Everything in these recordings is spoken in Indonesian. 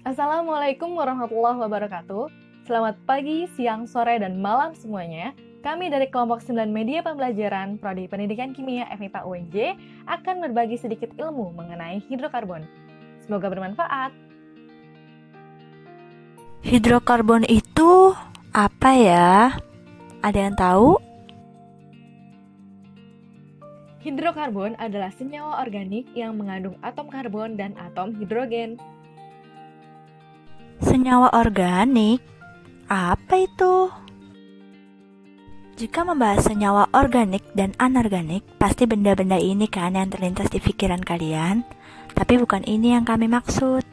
Assalamualaikum warahmatullahi wabarakatuh. Selamat pagi, siang, sore, dan malam semuanya. Kami dari kelompok 9 Media Pembelajaran Prodi Pendidikan Kimia FMIPA UNJ akan berbagi sedikit ilmu mengenai hidrokarbon. Semoga bermanfaat. Hidrokarbon itu apa ya? Ada yang tahu? Hidrokarbon adalah senyawa organik yang mengandung atom karbon dan atom hidrogen. Senyawa organik? Apa itu? Jika membahas senyawa organik dan anorganik, pasti benda-benda ini kan yang terlintas di pikiran kalian. Tapi bukan ini yang kami maksud.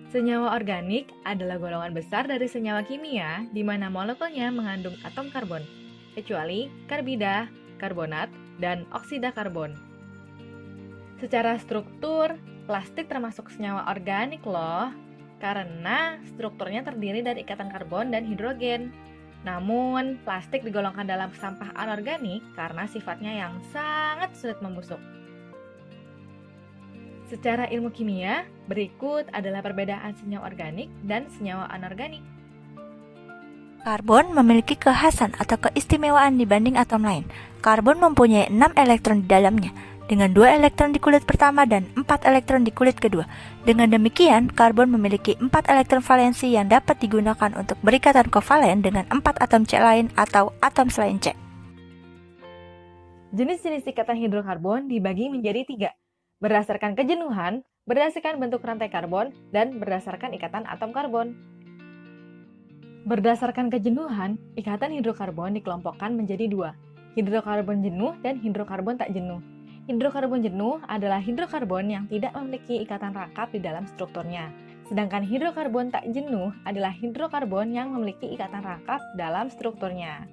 Senyawa organik adalah golongan besar dari senyawa kimia di mana molekulnya mengandung atom karbon, kecuali karbida, karbonat, dan oksida karbon. Secara struktur, plastik termasuk senyawa organik loh, karena strukturnya terdiri dari ikatan karbon dan hidrogen. Namun, plastik digolongkan dalam sampah anorganik karena sifatnya yang sangat sulit membusuk. Secara ilmu kimia, berikut adalah perbedaan senyawa organik dan senyawa anorganik. Karbon memiliki kekhasan atau keistimewaan dibanding atom lain. Karbon mempunyai 6 elektron di dalamnya, dengan 2 elektron di kulit pertama dan 4 elektron di kulit kedua. Dengan demikian, karbon memiliki 4 elektron valensi yang dapat digunakan untuk berikatan kovalen dengan 4 atom C lain atau atom selain C. Jenis-jenis ikatan hidrokarbon dibagi menjadi 3, berdasarkan kejenuhan, berdasarkan bentuk rantai karbon, dan berdasarkan ikatan atom karbon. Berdasarkan kejenuhan, ikatan hidrokarbon dikelompokkan menjadi 2, hidrokarbon jenuh dan hidrokarbon tak jenuh. Hidrokarbon jenuh adalah hidrokarbon yang tidak memiliki ikatan rangkap di dalam strukturnya. Sedangkan hidrokarbon tak jenuh adalah hidrokarbon yang memiliki ikatan rangkap dalam strukturnya.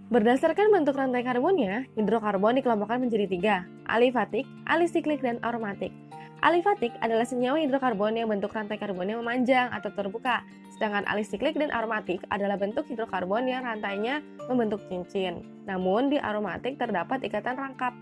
Berdasarkan bentuk rantai karbonnya, hidrokarbon dikelompokkan menjadi 3, alifatik, alisiklik, dan aromatik. Alifatik adalah senyawa hidrokarbon yang bentuk rantai karbonnya memanjang atau terbuka, sedangkan alisiklik dan aromatik adalah bentuk hidrokarbon yang rantainya membentuk cincin. Namun di aromatik terdapat ikatan rangkap.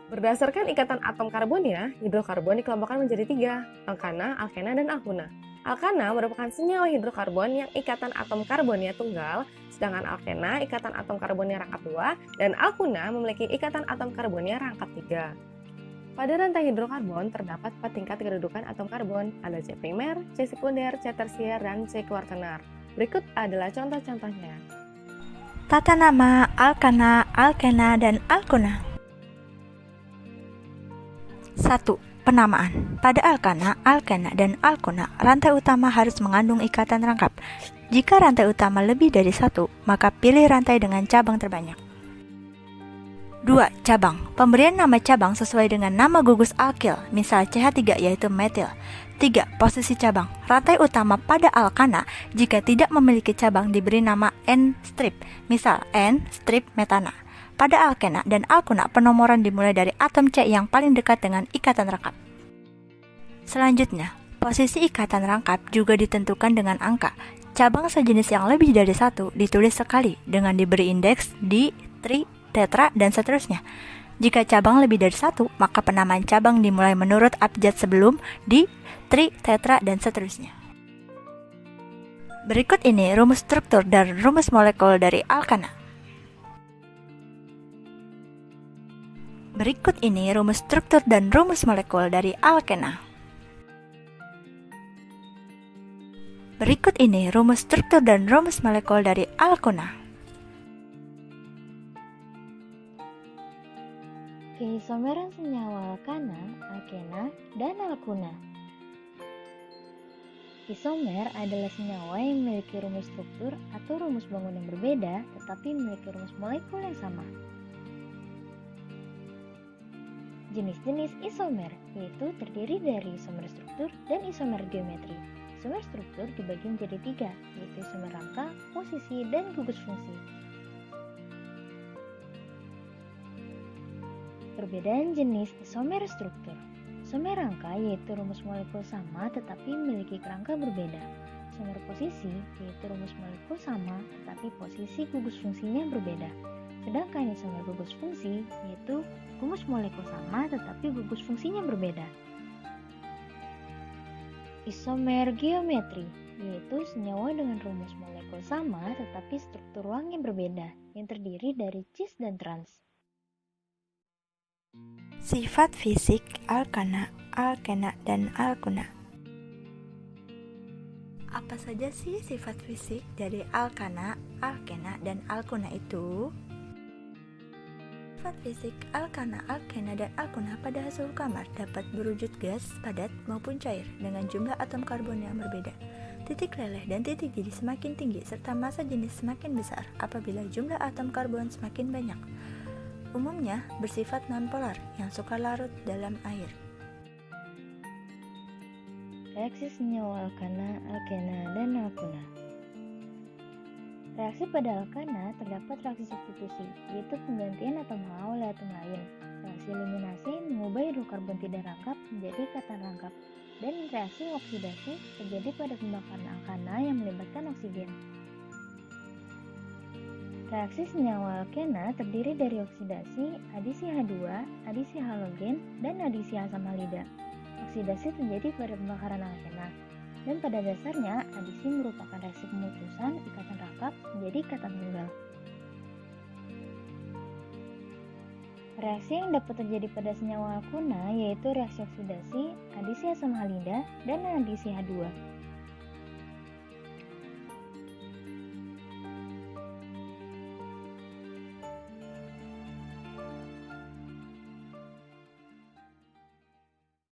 Berdasarkan ikatan atom karbonnya, hidrokarbon dikelompokkan menjadi 3, alkana, alkena, dan alkuna. Alkana merupakan senyawa hidrokarbon yang ikatan atom karbonnya tunggal, sedangkan alkena ikatan atom karbonnya rangkap 2, dan alkuna memiliki ikatan atom karbonnya rangkap 3. Pada rantai hidrokarbon terdapat 4 tingkat kedudukan atom karbon, ada C primer, C sekunder, C tersier, dan C kuartenar. Berikut adalah contoh-contohnya. Tata nama alkana, alkena, dan alkuna. 1. Penamaan. Pada alkana, alkena, dan alkuna, rantai utama harus mengandung ikatan rangkap. Jika rantai utama lebih dari 1, maka pilih rantai dengan cabang terbanyak. 2. Cabang. Pemberian nama cabang sesuai dengan nama gugus alkil, misal CH3 yaitu metil. 3. Posisi cabang. Rantai utama pada alkana jika tidak memiliki cabang diberi nama N-strip, misal N-strip metana. Pada alkena dan alkuna penomoran dimulai dari atom C yang paling dekat dengan ikatan rangkap. Selanjutnya, posisi ikatan rangkap juga ditentukan dengan angka. Cabang sejenis yang lebih dari 1 ditulis sekali dengan diberi indeks di, tri, tetra, dan seterusnya. Jika cabang lebih dari 1, maka penamaan cabang dimulai menurut abjad sebelum di, tri, tetra, dan seterusnya. Berikut ini rumus struktur dan rumus molekul dari alkana. Berikut ini rumus struktur dan rumus molekul dari alkena. Berikut ini rumus struktur dan rumus molekul dari alkuna. Keisomeran senyawa alkana, alkena, dan alkuna. Isomer adalah senyawa yang memiliki rumus struktur atau rumus bangun yang berbeda tetapi memiliki rumus molekul yang sama. Jenis-jenis isomer yaitu terdiri dari isomer struktur dan isomer geometri. Isomer struktur dibagi menjadi 3, yaitu isomer rangka, posisi, dan gugus fungsi. Perbedaan jenis isomer struktur. Isomer rangka yaitu rumus molekul sama tetapi memiliki kerangka berbeda. Isomer posisi yaitu rumus molekul sama tetapi posisi gugus fungsinya berbeda. Sedangkan isomer gugus fungsi yaitu rumus molekul sama tetapi gugus fungsinya berbeda. Isomer geometri, yaitu senyawa dengan rumus molekul sama tetapi struktur ruangnya berbeda, yang terdiri dari cis dan trans. Sifat fisik alkana, alkena, dan alkuna. Apa saja sih sifat fisik dari alkana, alkena, dan alkuna itu? Sifat fisik alkana, alkena, dan alkuna pada hasil kamar dapat berwujud gas, padat, maupun cair dengan jumlah atom karbon yang berbeda. Titik leleh dan titik didih semakin tinggi serta massa jenis semakin besar apabila jumlah atom karbon semakin banyak. Umumnya bersifat nonpolar yang suka larut dalam air. Reaksi senyawa alkana, alkena, dan alkuna. Reaksi pada alkana terdapat reaksi substitusi, yaitu penggantian atom H oleh atom lain. Reaksi eliminasi mengubah hidrokarbon tidak rangkap menjadi ikatan rangkap. Dan reaksi oksidasi terjadi pada pembakaran alkana yang melibatkan oksigen. Reaksi senyawa alkena terdiri dari oksidasi, adisi H2, adisi halogen, dan adisi asam halida. Oksidasi terjadi pada pembakaran alkena, dan pada dasarnya adisi merupakan reaksi pemutusan ikatan rangkap menjadi ikatan tunggal. Reaksi yang dapat terjadi pada senyawa alkuna yaitu reaksi oksidasi, adisi asam halida, dan adisi H2.